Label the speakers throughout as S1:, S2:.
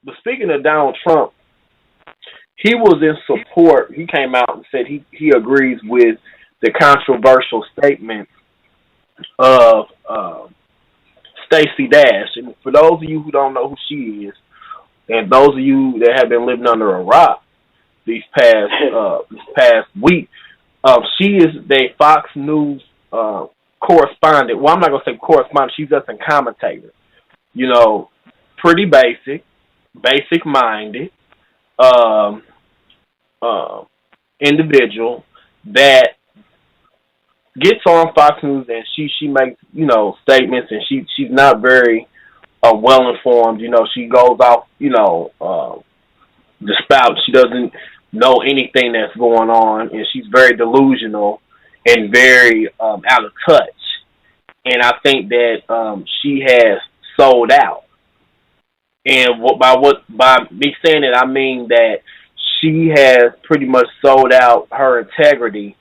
S1: but speaking of Donald Trump, he was in support. He came out and said he agrees with the controversial statement of Stacey Dash. And for those of you who don't know who she is, and those of you that have been living under a rock this past week, she is the Fox News correspondent. Well, I'm not gonna say correspondent. She's just a commentator. You know, pretty basic-minded individual that gets on Fox News, and she makes, you know, statements, and she's not very well informed. You know, she goes off, you know, the spout. She doesn't know anything that's going on, and she's very delusional and very out of touch. And I think that she has sold out. And by me saying it, I mean that she has pretty much sold out her integrity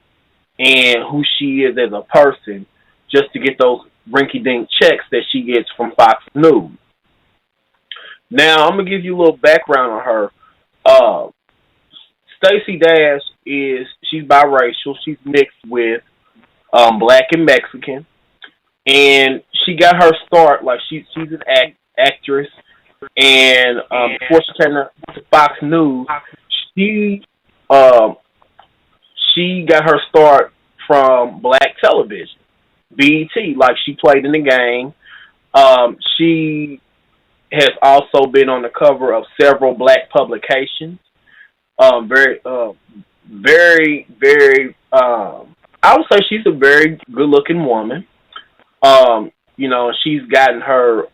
S1: and who she is as a person just to get those rinky-dink checks that she gets from Fox News. Now, I'm going to give you a little background on her. Stacey Dash she's biracial. She's mixed with black and Mexican. And she got her start, like she's an actress. And before she came to Fox News, she got her start from black television, BET. Like, she played in the game. She has also been on the cover of several black publications. Very, I would say she's a very good-looking woman. You know, she's gotten her,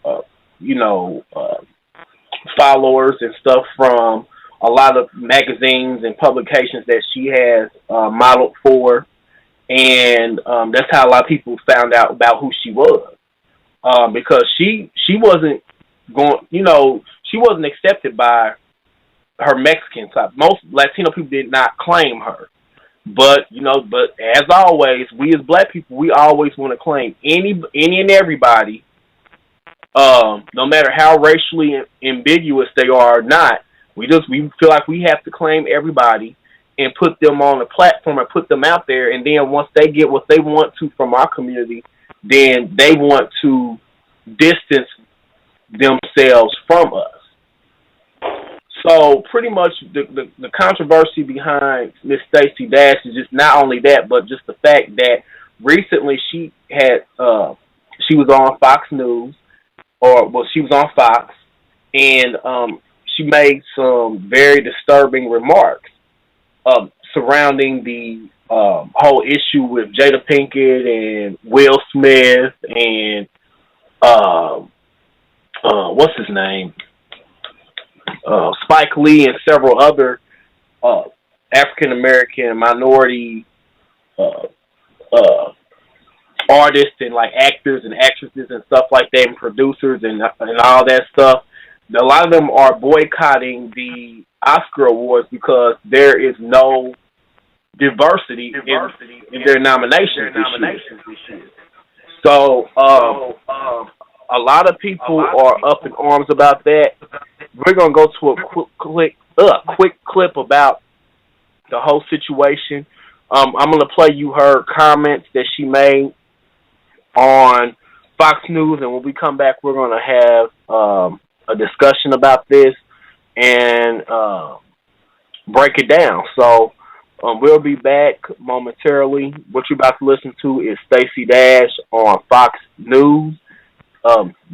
S1: followers and stuff from a lot of magazines and publications that she has modeled for, and that's how a lot of people found out about who she was, because she wasn't going, you know, she wasn't accepted by her Mexican type. Most Latino people did not claim her, but as always, we as black people, we always want to claim any and everybody. No matter how racially ambiguous they are or not, we feel like we have to claim everybody and put them on the platform and put them out there. And then once they get what they want to from our community, then they want to distance themselves from us. So pretty much the controversy behind Miss Stacey Dash is just not only that, but just the fact that recently she was on Fox News. She was on Fox, and she made some very disturbing remarks surrounding the whole issue with Jada Pinkett and Will Smith and what's his name, Spike Lee, and several other African American minority artists and like actors and actresses and stuff like that, and producers and all that stuff. A lot of them are boycotting the Oscar awards because there is no diversity in their nominations this year. So a lot of people are up in arms about that. We're gonna go to a quick clip about the whole situation. I'm gonna play you her comments that she made on Fox News, and when we come back, we're going to have a discussion about this and break it down. So we'll be back momentarily. What you're about to listen to is Stacey Dash on Fox News,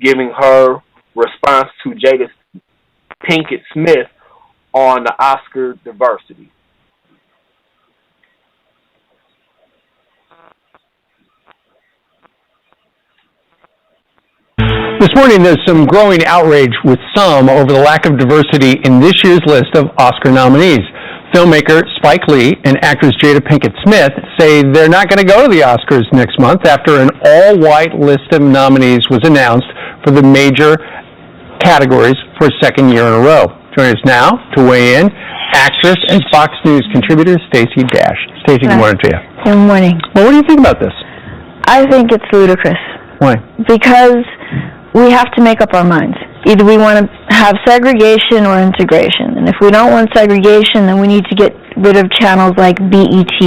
S1: giving her response to Jada Pinkett Smith on the Oscar diversity.
S2: This morning, there's some growing outrage with some over the lack of diversity in this year's list of Oscar nominees. Filmmaker Spike Lee and actress Jada Pinkett Smith say they're not going to go to the Oscars next month after an all-white list of nominees was announced for the major categories for a second year in a row. Joining us now to weigh in, actress and Fox News contributor Stacey Dash. Stacey, good morning to you.
S3: Good morning.
S2: Well, what do you think about this?
S3: I think it's ludicrous.
S2: Why?
S3: Because we have to make up our minds. Either we want to have segregation or integration. And if we don't want segregation, then we need to get rid of channels like BET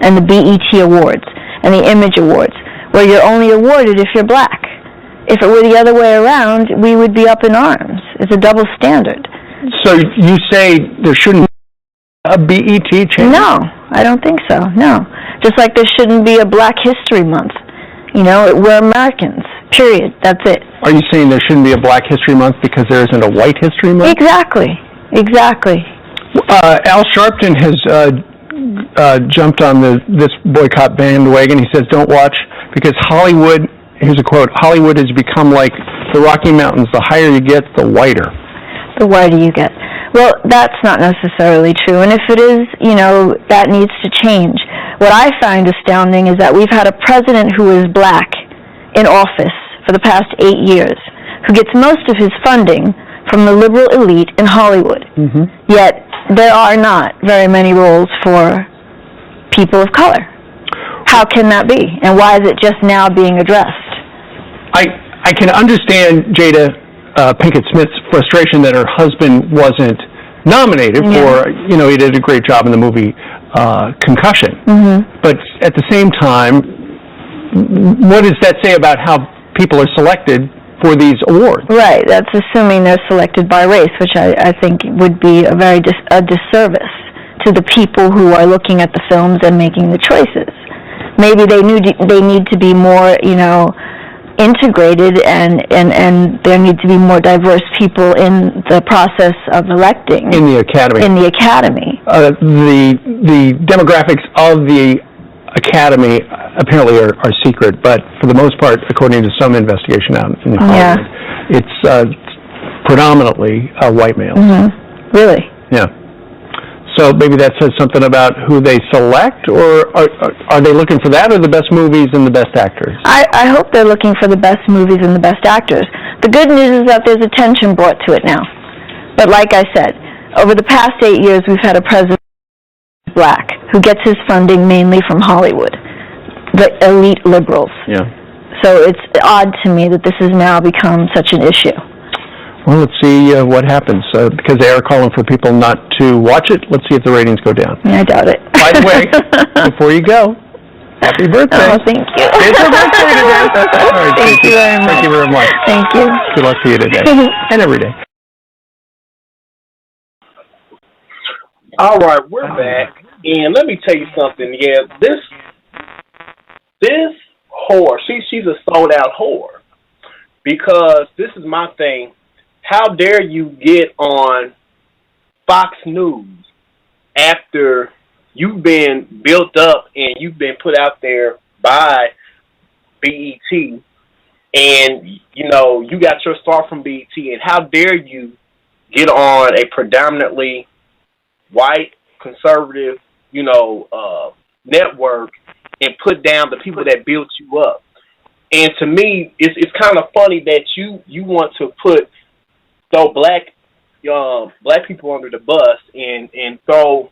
S3: and the BET Awards and the Image Awards, where you're only awarded if you're black. If it were the other way around, we would be up in arms. It's a double standard.
S2: So you say there shouldn't be a BET channel?
S3: No, I don't think so, no. Just like there shouldn't be a Black History Month. You know, we're Americans, period. That's it.
S2: Are you saying there shouldn't be a Black History Month because there isn't a White History Month?
S3: Exactly.
S2: Al Sharpton has jumped on this boycott bandwagon. He says, don't watch because Hollywood, here's a quote, Hollywood has become like the Rocky Mountains. The higher you get, the whiter.
S3: The whiter you get. Well, that's not necessarily true. And if it is, you know, that needs to change. What I find astounding is that we've had a president who is black in office for the past 8 years, who gets most of his funding from the liberal elite in Hollywood. Mm-hmm. Yet there are not very many roles for people of color. How can that be? And why is it just now being addressed?
S2: I can understand Jada Pinkett Smith's frustration that her husband wasn't nominated for, you know, he did a great job in the movie Concussion. Mm-hmm. But at the same time, what does that say about how people are selected for these awards? Right,
S3: that's assuming they're selected by race, which I think would be a very a disservice to the people who are looking at the films and making the choices. Maybe they need to be more, you know, integrated and there need to be more diverse people in the process of electing.
S2: In the Academy.
S3: In the Academy.
S2: The demographics of the Academy apparently are secret, but for the most part, according to some investigation out in Hollywood, it's predominantly white males.
S3: Mm-hmm. Really?
S2: Yeah. So maybe that says something about who they select, or are they looking for that or the best movies and the best actors?
S3: I hope they're looking for the best movies and the best actors. The good news is that there's attention brought to it now. But like I said, over the past 8 years, we've had a president black who gets his funding mainly from Hollywood, the elite liberals. Yeah. So it's odd to me that this has now become such an issue.
S2: Well, let's see what happens. Because they are calling for people not to watch it, let's see if the ratings go down.
S3: Yeah, I doubt it.
S2: By the way, before you go, happy birthday.
S3: Oh, thank you.
S2: It's your birthday today. All right,
S3: thank you very much.
S2: Thank you very much.
S3: Thank you.
S2: Good luck to you today and every day.
S1: All right, we're back. And let me tell you something. Yeah, this whore, she's a sold-out whore. Because this is my thing. How dare you get on Fox News after you've been built up and you've been put out there by BET and, you know, you got your start from BET, and how dare you get on a predominantly white, conservative, you know, network and put down the people that built you up. And to me, it's kind of funny that you want to throw black people under the bus and throw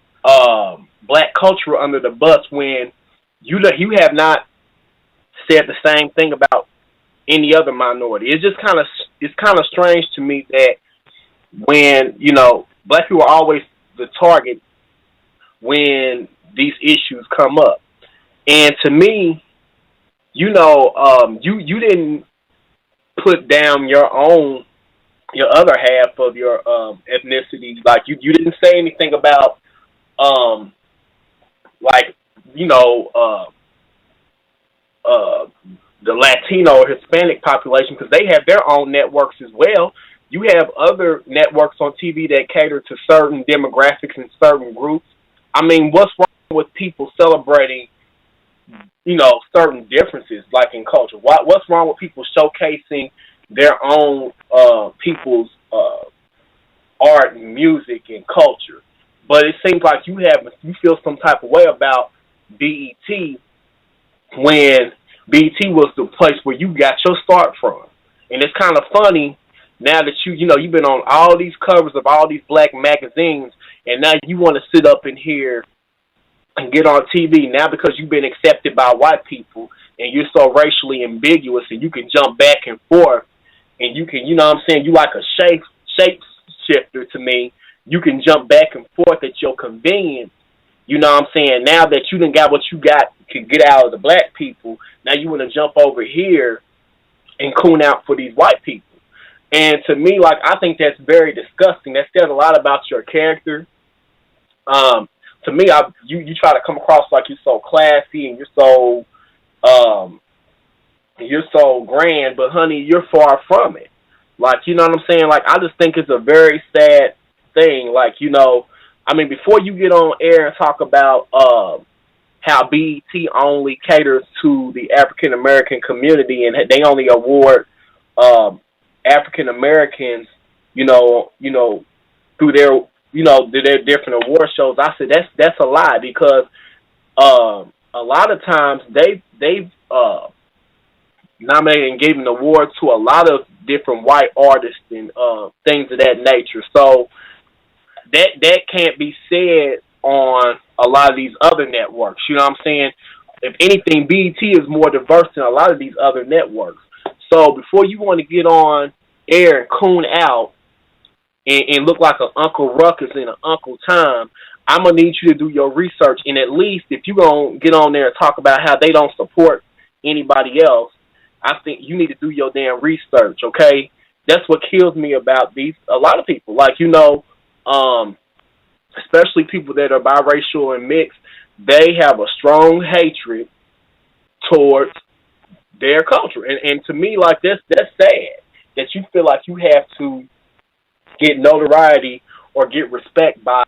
S1: black culture under the bus when you have not said the same thing about any other minority. It's just kind of strange to me that when, you know, black people are always the target when these issues come up. And to me, you know, you didn't put down your other half of your ethnicity. Like you didn't say anything about like, you know, the Latino or Hispanic population, because they have their own networks as well. You have other networks on TV that cater to certain demographics and certain groups. I mean, what's wrong with people celebrating, you know, certain differences, like in culture? What's wrong with people showcasing their own people's art and music and culture? But it seems like you feel some type of way about BET when BET was the place where you got your start from. And it's kind of funny now that you've been on all these covers of all these black magazines, and now you want to sit up in here and get on TV now because you've been accepted by white people and you're so racially ambiguous and you can jump back and forth and you can, you know what I'm saying, you like a shape shifter to me. You can jump back and forth at your convenience. You know what I'm saying? Now that you done got what you got to get out of the black people, now you want to jump over here and coon out for these white people. And to me, like, I think that's very disgusting. That says a lot about your character. To me, you try to come across like you're so classy and you're so grand, but honey, you're far from it. Like, you know what I'm saying? Like, I just think it's a very sad thing. Like, you know, I mean, before you get on air and talk about how BET only caters to the African American community and they only award African Americans, you know, through their different award shows, I said that's a lie, because a lot of times they've nominated and given awards to a lot of different white artists and things of that nature. So that can't be said on a lot of these other networks. You know what I'm saying? If anything, BET is more diverse than a lot of these other networks. So before you want to get on air and coon out and look like an Uncle Ruckus and an Uncle Tom, I'm going to need you to do your research. And at least if you're going to get on there and talk about how they don't support anybody else, I think you need to do your damn research, okay? That's what kills me about a lot of people. Like, you know, especially people that are biracial and mixed, they have a strong hatred towards their culture. And to me, like, that's sad that you feel like you have to get notoriety or get respect by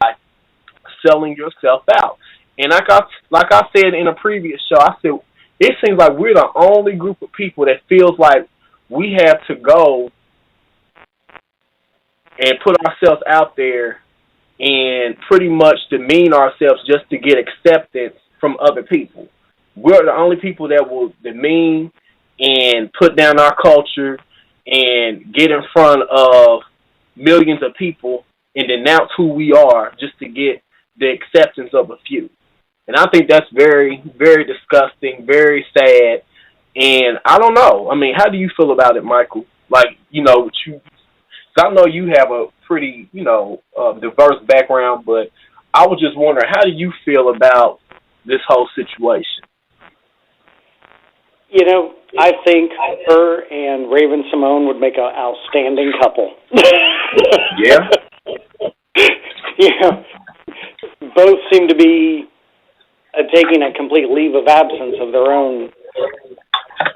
S1: selling yourself out. And like I said in a previous show, I said, it seems like we're the only group of people that feels like we have to go and put ourselves out there and pretty much demean ourselves just to get acceptance from other people. We're the only people that will demean and put down our culture and get in front of millions of people and denounce who we are just to get the acceptance of a few. And I think that's very, very disgusting, very sad. And I don't know. I mean, how do you feel about it, Michael? Like, you know, I know you have a pretty, you know, diverse background, but I was just wondering, how do you feel about this whole situation?
S4: You know, I think her and Raven Simone would make an outstanding couple.
S1: Yeah?
S4: Yeah. Both seem to be taking a complete leave of absence of their own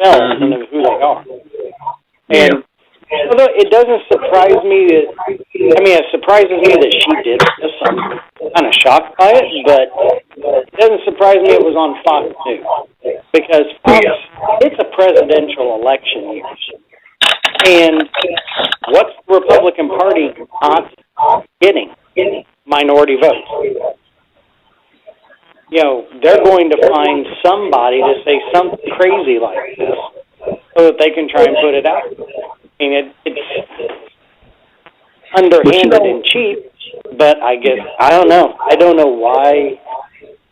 S4: selves and of who they are. And although it doesn't surprise me it surprises me that she did this. I'm kind of shocked by it, but it doesn't surprise me it was on Fox News. Because Fox, it's a presidential election year. And what's the Republican Party not getting? Minority votes. You know, they're going to find somebody to say something crazy like this so that they can try and put it out. I mean, it's underhanded and cheap, but I don't know. I don't know why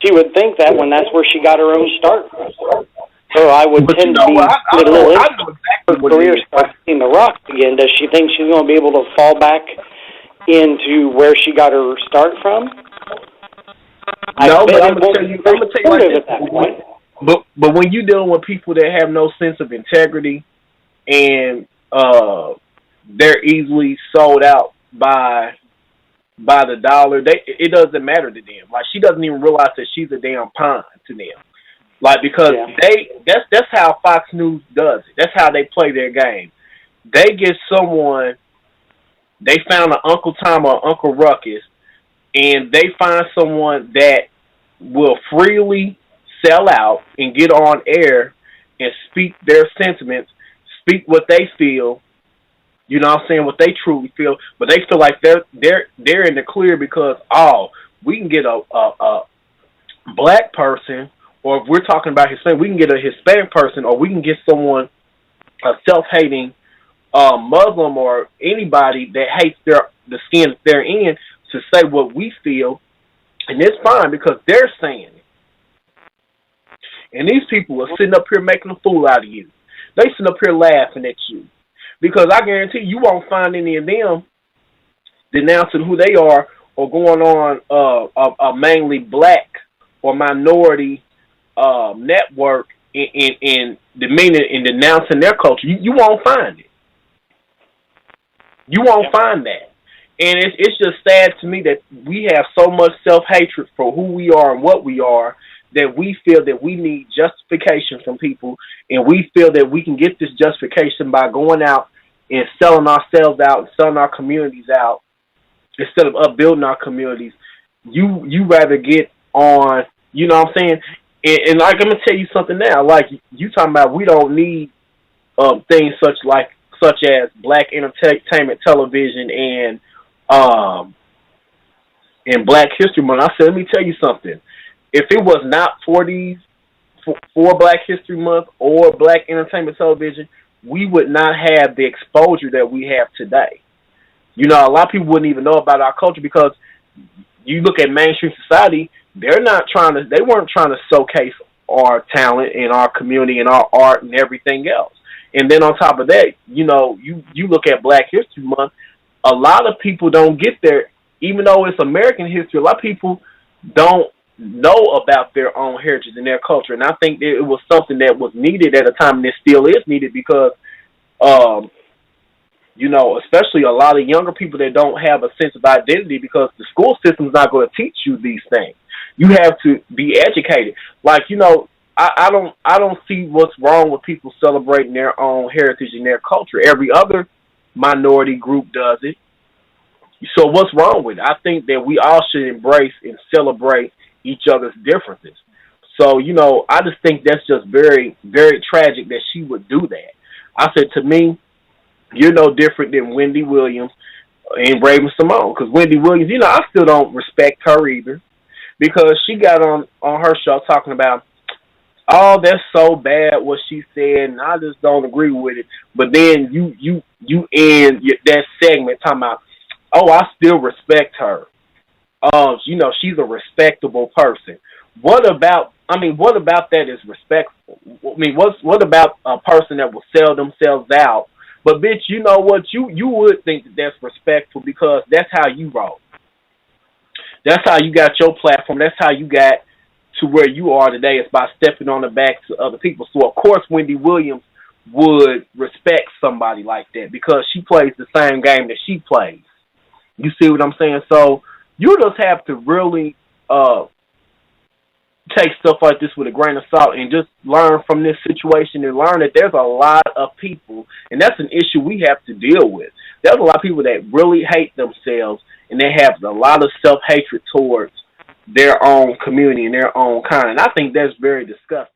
S4: she would think that when that's where she got her own start from. So I would tend to be a little her career starts seeing the rocks again. Does she think she's going to be able to fall back into where she got her start from?
S1: No, but I'm going to tell you like this. But when you're dealing with people that have no sense of integrity and they're easily sold out by the dollar, it doesn't matter to them. Like, she doesn't even realize that she's a damn pawn to them. Like, because that's how Fox News does it. That's how they play their game. They get someone, they found an Uncle Tom or Uncle Ruckus, and they find someone that will freely sell out and get on air and speak their sentiments, speak what they feel, you know what I'm saying, what they truly feel, but they feel like they're in the clear because, we can get a black person, or if we're talking about Hispanic, we can get a Hispanic person, or we can get someone, a self-hating Muslim or anybody that hates the skin that they're in, to say what we feel, and it's fine because they're saying it. And these people are sitting up here making a fool out of you. They sitting up here laughing at you. Because I guarantee you won't find any of them denouncing who they are or going on a mainly black or minority network in demeaning and denouncing their culture. You won't find it. You won't find that. And it's just sad to me that we have so much self-hatred for who we are and what we are that we feel that we need justification from people, and we feel that we can get this justification by going out and selling ourselves out and selling our communities out instead of upbuilding our communities. You rather get on, you know what I'm saying? And like, I'm going to tell you something now. Like, you talking about we don't need things such as black entertainment television and Black History Month. I said, let me tell you something. If it was not for Black History Month or black entertainment television, we would not have the exposure that we have today. You know, a lot of people wouldn't even know about our culture because you look at mainstream society, they weren't trying to showcase our talent and our community and our art and everything else. And then on top of that, you know, you look at Black History Month, a lot of people don't get there, even though it's American history. A lot of people don't know about their own heritage and their culture. And I think that it was something that was needed at a time, and it still is needed because, you know, especially a lot of younger people that don't have a sense of identity because the school system is not going to teach you these things. You have to be educated. Like, you know, I don't see what's wrong with people celebrating their own heritage and their culture. Every other minority group does it. So what's wrong with it? I think that we all should embrace and celebrate each other's differences. So, you know, I just think that's just very, very tragic that she would do that. I said, to me, you're no different than Wendy Williams and Raven Simone. Because Wendy Williams, you know, I still don't respect her either because she got on her show talking about, oh, that's so bad what she said, and I just don't agree with it. But then you end that segment talking about, oh, I still respect her. You know, she's a respectable person. What about that is respectful? I mean, what about a person that will sell themselves out? But bitch, you know what? You would think that that's respectful because that's how you roll. That's how you got your platform. That's how you got to where you are today, is by stepping on the backs of other people. So, of course, Wendy Williams would respect somebody like that because she plays the same game that she plays. You see what I'm saying? So you just have to really take stuff like this with a grain of salt and just learn from this situation and learn that there's a lot of people, and that's an issue we have to deal with. There's a lot of people that really hate themselves, and they have a lot of self-hatred towards their own community and their own kind. And I think that's very disgusting.